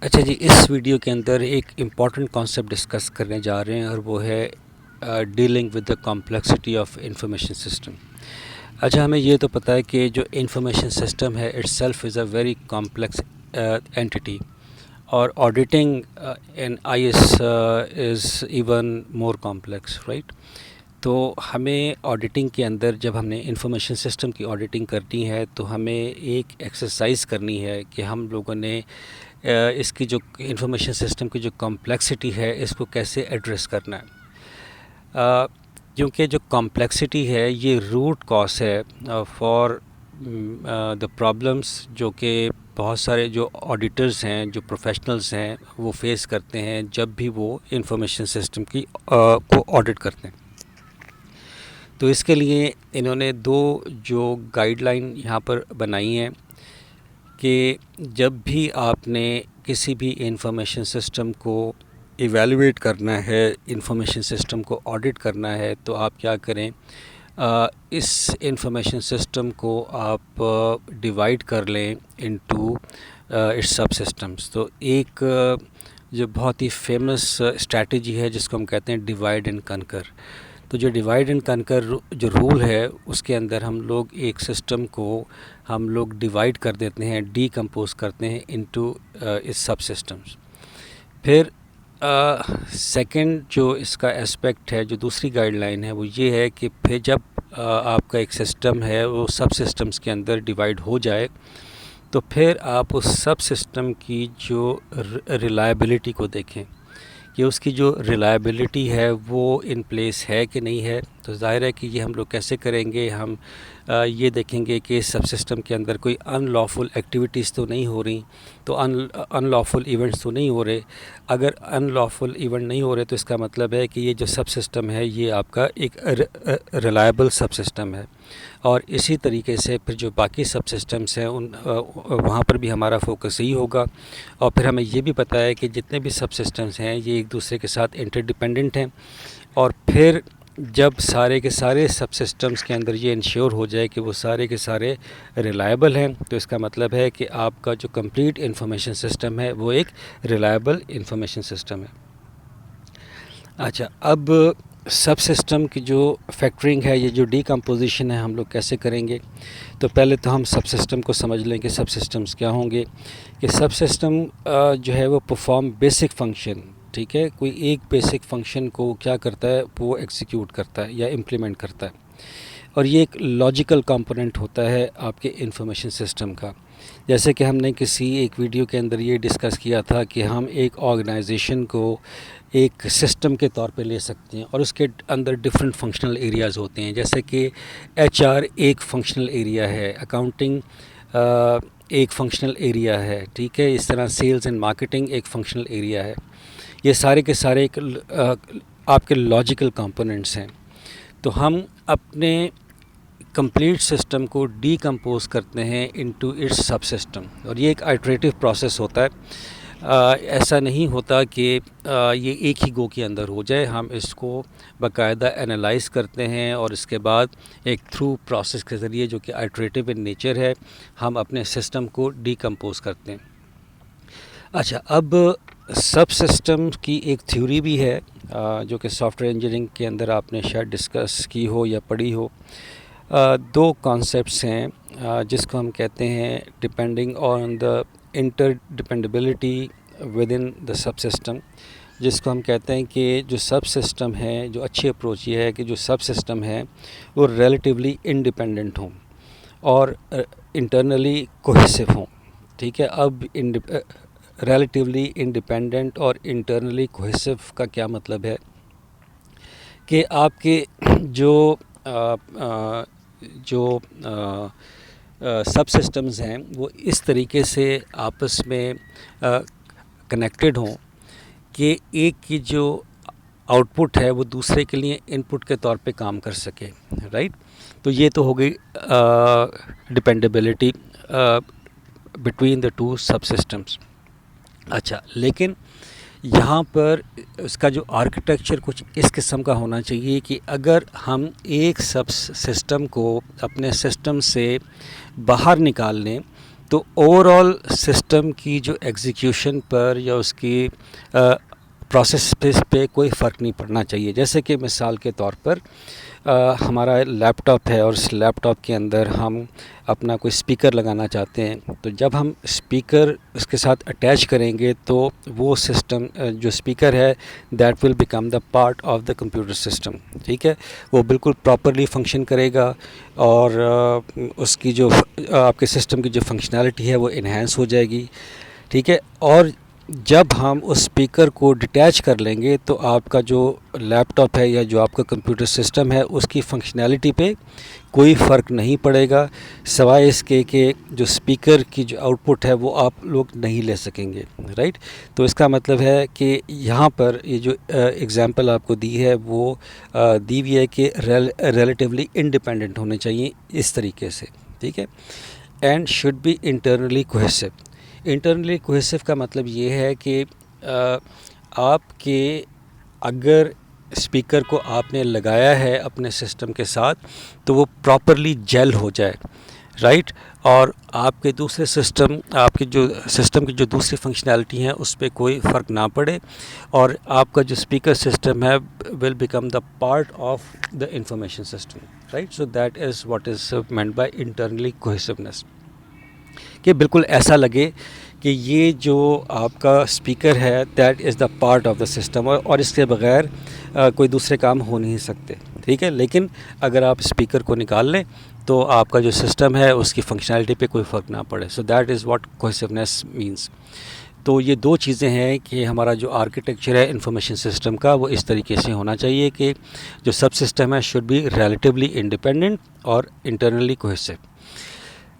اچھا جی، اس ویڈیو کے اندر ایک امپورٹنٹ کانسیپٹ ڈسکس کرنے جا رہے ہیں اور وہ ہے dealing with the complexity of information system. اچھا، ہمیں یہ تو پتہ ہے کہ جو انفارمیشن سسٹم ہے itself is a very complex entity, اور auditing in I S is even more complex, right? تو ہمیں آڈیٹنگ کے اندر جب ہم نے انفارمیشن سسٹم کی آڈیٹنگ کرنی ہے تو ہمیں ایک ایکسرسائز کرنی ہے کہ ہم لوگوں نے اس کی جو انفارمیشن سسٹم کی جو کمپلیکسٹی ہے اس کو کیسے ایڈریس کرنا ہے، کیونکہ جو کمپلیکسٹی ہے یہ روٹ کاز ہے فار دا پرابلمس جو کہ بہت سارے جو آڈیٹرز ہیں، جو پروفیشنلز ہیں، وہ فیس کرتے ہیں جب بھی وہ انفارمیشن سسٹم کی کو آڈٹ کرتے ہیں. تو اس کے لیے انہوں نے دو جو گائیڈ لائن یہاں پر بنائی ہیں کہ جب بھی آپ نے کسی بھی انفارمیشن سسٹم کو ایویلویٹ کرنا ہے، انفارمیشن سسٹم کو آڈٹ کرنا ہے، تو آپ کیا کریں، اس انفارمیشن سسٹم کو آپ ڈیوائڈ کر لیں انٹو اٹس سب سسٹمس. تو ایک جو بہت ہی فیمس اسٹریٹجی ہے جس کو ہم کہتے ہیں ڈیوائڈ اینڈ کنکر. تو جو ڈیوائڈ اینڈ کنکر جو رول ہے اس کے اندر ہم لوگ ایک سسٹم کو ہم لوگ ڈیوائڈ کر دیتے ہیں، ڈی کمپوز کرتے ہیں انٹو اس سب سسٹمس. پھر سیکنڈ جو اس کا اسپیکٹ ہے، جو دوسری گائیڈ لائن ہے، وہ یہ ہے کہ پھر جب آپ کا ایک سسٹم ہے وہ سب سسٹمس کے اندر ڈیوائڈ ہو جائے تو پھر آپ اس سب سسٹم کی جو ریلائبلٹی کو دیکھیں کہ اس کی جو ریلائبلٹی ہے وہ ان پلیس ہے کہ نہیں ہے. تو ظاہر ہے کہ یہ ہم لوگ کیسے کریں گے، ہم یہ دیکھیں گے کہ سب سسٹم کے اندر کوئی ان لافل ایکٹیویٹیز تو نہیں ہو رہی، تو ان لافل ایونٹس تو نہیں ہو رہے. اگر ان لافل ایونٹ نہیں ہو رہے تو اس کا مطلب ہے کہ یہ جو سب سسٹم ہے یہ آپ کا ایک ریلائبل سب سسٹم ہے. اور اسی طریقے سے پھر جو باقی سب سسٹمس ہیں وہاں پر بھی ہمارا فوکس یہی ہوگا. اور پھر ہمیں یہ بھی پتہ ہے کہ جتنے بھی سب سسٹمس ہیں یہ ایک دوسرے کے ساتھ انٹر ڈیپینڈنٹ ہیں. اور پھر جب سارے کے سارے سب سسٹمس کے اندر یہ انشور ہو جائے کہ وہ سارے کے سارے ریلائبل ہیں تو اس کا مطلب ہے کہ آپ کا جو کمپلیٹ انفارمیشن سسٹم ہے وہ ایک ریلائبل انفارمیشن سسٹم ہے. اچھا، اب سب سسٹم کی جو فیکٹرنگ ہے، یہ جو ڈی کمپوزیشن ہے، ہم لوگ کیسے کریں گے؟ تو پہلے تو ہم سب سسٹم کو سمجھ لیں کہ سب سسٹمز کیا ہوں گے. کہ سب سسٹم جو ہے وہ پرفارم بیسک فنکشن، ٹھیک ہے، کوئی ایک بیسک فنکشن کو کیا کرتا ہے، وہ ایگزیکیوٹ کرتا ہے یا امپلیمنٹ کرتا ہے. اور یہ ایک لاجیکل کمپوننٹ ہوتا ہے آپ کے انفارمیشن سسٹم کا. جیسے کہ ہم نے کسی ایک ویڈیو کے اندر یہ ڈسکس کیا تھا کہ ہم ایک آرگنائزیشن کو ایک سسٹم کے طور پہ لے سکتے ہیں اور اس کے اندر ڈفرینٹ فنکشنل ایریاز ہوتے ہیں. جیسے کہ ایچ آر ایک فنکشنل ایریا ہے، اکاؤنٹنگ ایک فنکشنل ایریا ہے، ٹھیک ہے، اس طرح سیلز اینڈ مارکیٹنگ ایک فنکشنل ایریا ہے. یہ سارے کے سارے ایک آپ کے لاجیکل کمپوننٹس ہیں. تو ہم اپنے کمپلیٹ سسٹم کو ڈی کمپوز کرتے ہیں انٹو اٹس سب سسٹم، اور یہ ایک آئٹریٹو پروسیس ہوتا ہے. ایسا نہیں ہوتا کہ یہ ایک ہی گو کے اندر ہو جائے. ہم اس کو باقاعدہ انالائز کرتے ہیں اور اس کے بعد ایک تھرو پروسیس کے ذریعے جو کہ آئٹریٹو ان نیچر ہے ہم اپنے سسٹم کو ڈی کمپوز کرتے ہیں. اچھا، اب سب سسٹم کی ایک تھیوری بھی ہے جو کہ سافٹ ویئر انجینئرنگ کے اندر آپ نے شاید ڈسکس کی ہو یا پڑھی ہو. دو کانسیپٹس ہیں جس کو ہم کہتے ہیں depending on the interdependability within the subsystem, جس کو ہم کہتے ہیں کہ جو سب سسٹم ہے، جو اچھی اپروچ یہ ہے کہ جو سب سسٹم ہے وہ ریلیٹیولی انڈیپینڈنٹ ہوں اور انٹرنلی کوہیسو ہوں. ٹھیک ہے، اب ریلیٹیولی انڈیپینڈنٹ اور انٹرنلی کوہیسو کا کیا مطلب ہے کہ آپ کے جو سب سسٹمز ہیں وہ اس طریقے سے آپس میں کنیکٹڈ ہوں کہ ایک کی جو آؤٹ پٹ ہے وہ دوسرے کے لیے ان پٹ کے طور پہ کام کر سکے، رائٹ؟ تو یہ تو ہو گئی dependability between the two sub systems. اچھا، لیکن یہاں پر اس کا جو آرکیٹیکچر کچھ اس قسم کا ہونا چاہیے کہ اگر ہم ایک سب سسٹم کو اپنے سسٹم سے باہر نکال لیں تو اوور آل سسٹم کی جو ایگزیکیوشن پر یا اس کی پروسیس پہ کوئی فرق نہیں پڑنا چاہیے. جیسے کہ مثال کے طور پر ہمارا لیپ ٹاپ ہے اور اس لیپ ٹاپ کے اندر ہم اپنا کوئی اسپیکر لگانا چاہتے ہیں, تو جب ہم اسپیکر اس کے ساتھ اٹیچ کریں گے تو وہ سسٹم جو اسپیکر ہے that will become the part of the computer system. ٹھیک ہے, وہ بالکل پراپرلی فنکشن کرے گا اور اس کی جو آپ کے سسٹم کی جو فنکشنالٹی ہے وہ انہینس ہو جائے گی. ٹھیک ہے, اور جب ہم اس اسپیکر کو ڈیٹیچ کر لیں گے تو آپ کا جو لیپ ٹاپ ہے یا جو آپ کا کمپیوٹر سسٹم ہے اس کی فنکشنالٹی پہ کوئی فرق نہیں پڑے گا, سوائے اس کے کہ جو اسپیکر کی جو آؤٹ پٹ ہے وہ آپ لوگ نہیں لے سکیں گے. رائٹ, تو اس کا مطلب ہے کہ یہاں پر یہ جو اگزامپل آپ کو دی ہے وہ دی ہوئی ہے کہ ریلیٹیولی انڈیپینڈنٹ ہونے چاہیے اس طریقے سے. ٹھیک ہے, and should be internally cohesive. Internally cohesive کا مطلب یہ ہے کہ آپ کے اگر اسپیکر کو آپ نے لگایا ہے اپنے سسٹم کے ساتھ تو وہ پراپرلی جیل ہو جائے. رائٹ, اور آپ کے دوسرے سسٹم آپ کے جو سسٹم کی جو دوسری فنکشنالٹی ہیں اس پہ کوئی فرق نہ پڑے, اور آپ کا جو اسپیکر سسٹم ہے will become the part of the information system. Right, so that is what is meant by internally cohesiveness, کہ بالکل ایسا لگے کہ یہ جو آپ کا اسپیکر ہے that is the part of the system, اور اس کے بغیر کوئی دوسرے کام ہو نہیں سکتے. ٹھیک ہے, لیکن اگر آپ اسپیکر کو نکال لیں تو آپ کا جو سسٹم ہے اس کی فنکشنالٹی پہ کوئی فرق نہ پڑے. So that is what cohesiveness means. تو یہ دو چیزیں ہیں کہ ہمارا جو آرکیٹیکچر ہے انفارمیشن سسٹم کا وہ اس طریقے سے ہونا چاہیے کہ جو سب سسٹم ہے شوڈ بی ریلیٹیولی انڈیپینڈنٹ اور انٹرنلی کوہیسو.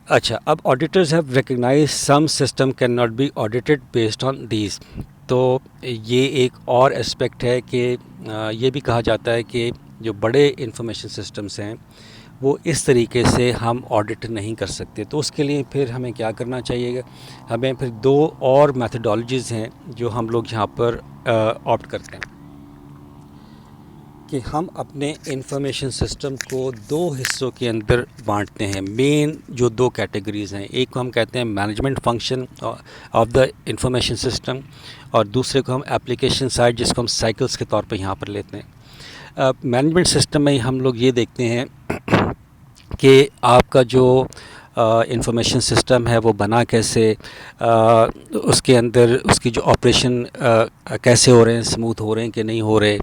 اچھا, اب auditors have recognize some system can not be audited based on these. تو یہ ایک اور اسپیکٹ ہے کہ یہ بھی کہا جاتا ہے کہ جو بڑے انفارمیشن سسٹمز ہیں وہ اس طریقے سے ہم آڈٹ نہیں کر سکتے. تو اس کے لیے پھر ہمیں کیا کرنا چاہیے گا, ہمیں پھر دو اور میتھڈالوجیز ہیں جو ہم لوگ یہاں پر آپٹ کرتے ہیں کہ ہم اپنے انفارمیشن سسٹم کو دو حصوں کے اندر بانٹتے ہیں. مین جو دو کیٹیگریز ہیں, ایک کو ہم کہتے ہیں management function of the information system, اور دوسرے کو ہم اپلیکیشن سائڈ جس کو ہم سائیکلز کے طور پہ یہاں پر لیتے ہیں. مینجمنٹ سسٹم میں ہم لوگ یہ دیکھتے ہیں کہ آپ کا جو انفارمیشن سسٹم ہے وہ بنا کیسے, اس کے اندر اس کی جو آپریشن کیسے ہو رہے ہیں, اسموتھ ہو رہے ہیں کہ نہیں ہو رہے.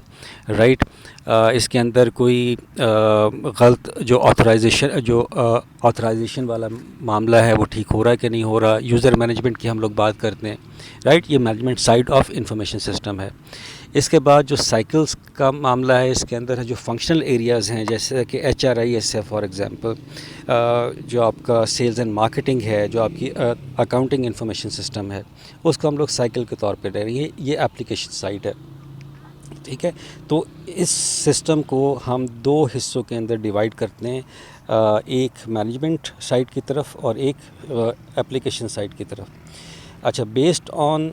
رائٹ, اس کے اندر کوئی غلط جو آتھرائزیشن والا معاملہ ہے وہ ٹھیک ہو رہا ہے کہ نہیں ہو رہا. یوزر مینجمنٹ کی ہم لوگ بات کرتے ہیں. رائٹ, یہ management side of information system ہے. اس کے بعد جو سائیکلز کا معاملہ ہے اس کے اندر جو فنکشنل ایریاز ہیں جیسے کہ HRIS ہے فار ایگزامپل, جو آپ کا سیلز اینڈ مارکیٹنگ ہے, جو آپ کی اکاؤنٹنگ انفارمیشن سسٹم ہے, اس کو ہم لوگ سائیکل کے طور پہ لے رہے ہیں. یہ اپلیکیشن سائٹ ہے. ٹھیک ہے, تو اس سسٹم کو ہم دو حصوں کے اندر ڈیوائڈ کرتے ہیں, ایک مینجمنٹ سائٹ کی طرف اور ایک اپلیکیشن سائٹ کی طرف. اچھا, based on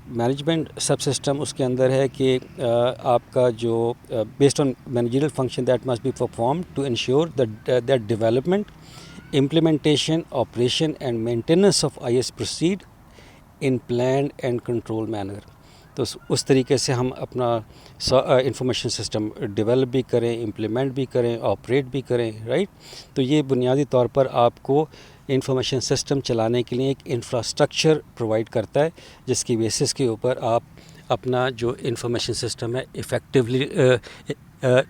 management subsystem اس کے اندر ہے کہ آپ کا جو based on managerial function that must be perform to ensure that development, implementation, operation and maintenance of IS proceed in planned and control manner. تو اس طریقے سے ہم اپنا انفارمیشن سسٹم ڈیولپ بھی کریں, امپلیمنٹ بھی کریں, آپریٹ بھی کریں. رائٹ, تو یہ بنیادی طور پر آپ کو انفارمیشن سسٹم چلانے کے لیے ایک انفراسٹرکچر پرووائڈ کرتا ہے جس کی بیسس کے اوپر آپ اپنا جو انفارمیشن سسٹم ہے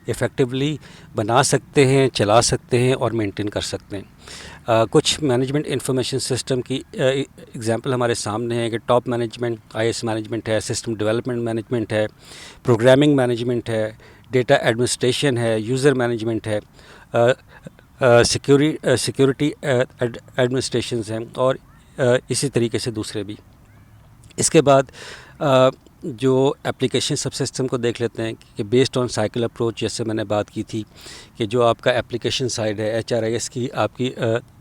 ایفیکٹولی بنا سکتے ہیں, چلا سکتے ہیں اور مینٹین کر سکتے ہیں. کچھ مینجمنٹ انفارمیشن سسٹم کی اگزامپل ہمارے سامنے ہے کہ ٹاپ مینجمنٹ IS مینجمنٹ ہے, سسٹم ڈیولپمنٹ مینجمنٹ ہے, پروگرامنگ مینجمنٹ ہے, ڈیٹا ایڈمنسٹریشن ہے, یوزر مینجمنٹ ہے, سیکیورٹی ایڈمنسٹریشنز ہیں, اور اسی طریقے سے دوسرے بھی. اس کے بعد جو اپلیکیشن سب سسٹم کو دیکھ لیتے ہیں کہ بیسڈ آن سائیکل اپروچ, جیسے میں نے بات کی تھی کہ جو آپ کا اپلیکیشن سائڈ ہے HRIS کی آپ کی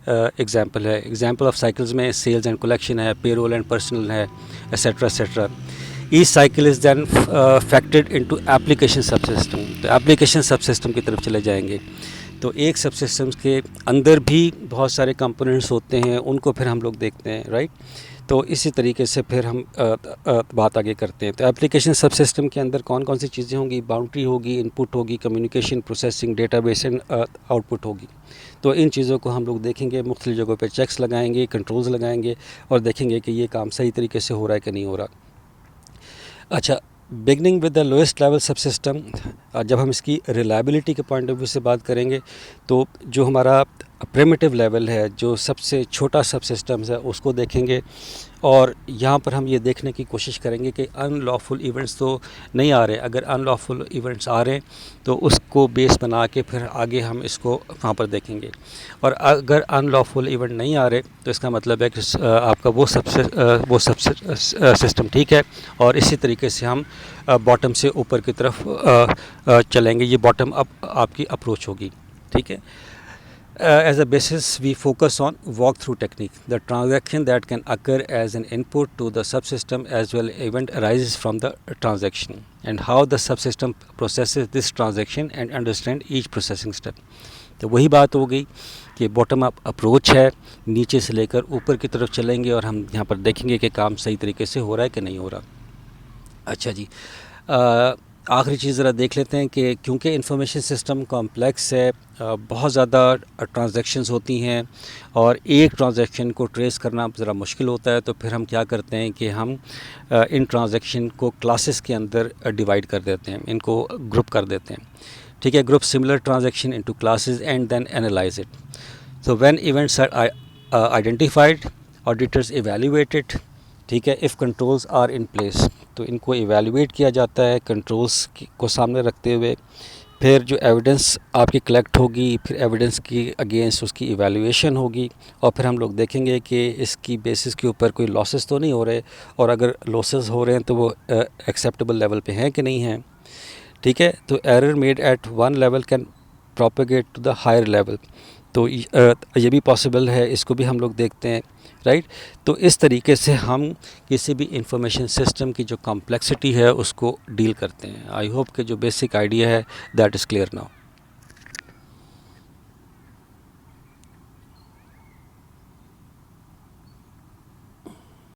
ایگزامپل ہے. ایگزامپل آف سائیکلز میں سیلز اینڈ کلیکشن ہے, پے رول اینڈ پرسنل ہے, etcetera etcetera. Each cycle is then affected into application subsystem. تو اپلیکیشن سب سسٹم کی طرف چلے جائیں گے تو ایک سب سسٹمز کے اندر بھی بہت سارے کمپوننٹس ہوتے ہیں، ان کو پھر ہم لوگ دیکھتے ہیں، رائٹ. تو اسی طریقے سے پھر ہم بات آگے کرتے ہیں. تو اپلیکیشن سب سسٹم کے اندر کون کون سی چیزیں ہوں گی؟ باؤنڈری ہوگی، ان پٹ ہوگی، communication, processing, data base and out put ہوگی. تو ان چیزوں کو ہم لوگ دیکھیں گے، مختلف جگہوں پہ چیکس لگائیں گے، کنٹرولز لگائیں گے، اور دیکھیں گے کہ یہ کام صحیح طریقے سے ہو رہا ہے کہ نہیں ہو رہا. اچھا، beginning with the lowest level sub system. جب ہم اس کی ریلائبلٹی کے پوائنٹ آف ویو سے بات کریں گے تو جو ہمارا پریمیٹیو لیول ہے، جو سب سے چھوٹا سب سسٹمز ہے، اس کو دیکھیں گے. اور یہاں پر ہم یہ دیکھنے کی کوشش کریں گے کہ ان لافل ایونٹس تو نہیں آ رہے. اگر ان لافل ایونٹس آ رہے ہیں تو اس کو بیس بنا کے پھر آگے ہم اس کو وہاں پر دیکھیں گے. اور اگر ان لافل ایونٹ نہیں آ رہے تو اس کا مطلب ہے کہ آپ کا وہ سب سسٹم ٹھیک ہے. اور اسی طریقے سے ہم باٹم سے اوپر کی طرف چلیں گے. یہ باٹم اپ آپ کی اپروچ ہوگی، ٹھیک ہے. As a basis, we focus on walkthrough technique. The transaction that can occur as an input to the subsystem as well event arises from the transaction, and how the subsystem processes this transaction and understand each processing step. تو وہی بات ہو گئی کہ bottom up approach ہے، نیچے سے لے کر اوپر کی طرف چلیں گے اور ہم یہاں پر دیکھیں گے کہ کام صحیح طریقے سے ہو رہا ہے کہ نہیں ہو رہا. اچھا جی، آخری چیز ذرا دیکھ لیتے ہیں کہ کیونکہ انفارمیشن سسٹم کمپلیکس ہے، بہت زیادہ ٹرانزیکشنز ہوتی ہیں اور ایک ٹرانزیکشن کو ٹریس کرنا ذرا مشکل ہوتا ہے. تو پھر ہم کیا کرتے ہیں کہ ہم ان ٹرانزیکشن کو کلاسز کے اندر ڈیوائڈ کر دیتے ہیں، ان کو گروپ کر دیتے ہیں، ٹھیک ہے. Group similar transaction into classes and then analyse it. So when events are identified, auditors evaluated, ٹھیک ہے. If controls are in place, تو ان کو ایویلیویٹ کیا جاتا ہے کنٹرولز کو سامنے رکھتے ہوئے. پھر جو ایویڈنس آپ کی کلیکٹ ہوگی، پھر ایویڈنس کی اگینسٹ اس کی ایویلیویشن ہوگی، اور پھر ہم لوگ دیکھیں گے کہ اس کی بیسس کے اوپر کوئی لاسز تو نہیں ہو رہے، اور اگر لاسز ہو رہے ہیں تو وہ ایکسیپٹیبل لیول پہ ہیں کہ نہیں ہیں، ٹھیک ہے. تو error made at one level can propagate to the higher level. تو یہ بھی پاسبل ہے، اس کو بھی ہم لوگ دیکھتے ہیں، رائٹ. تو اس طریقے سے ہم کسی بھی انفارمیشن سسٹم کی جو کمپلیکسٹی ہے اس کو ڈیل کرتے ہیں. آئی ہوپ کہ جو بیسک آئیڈیا ہے دیٹ از کلیئر ناؤ.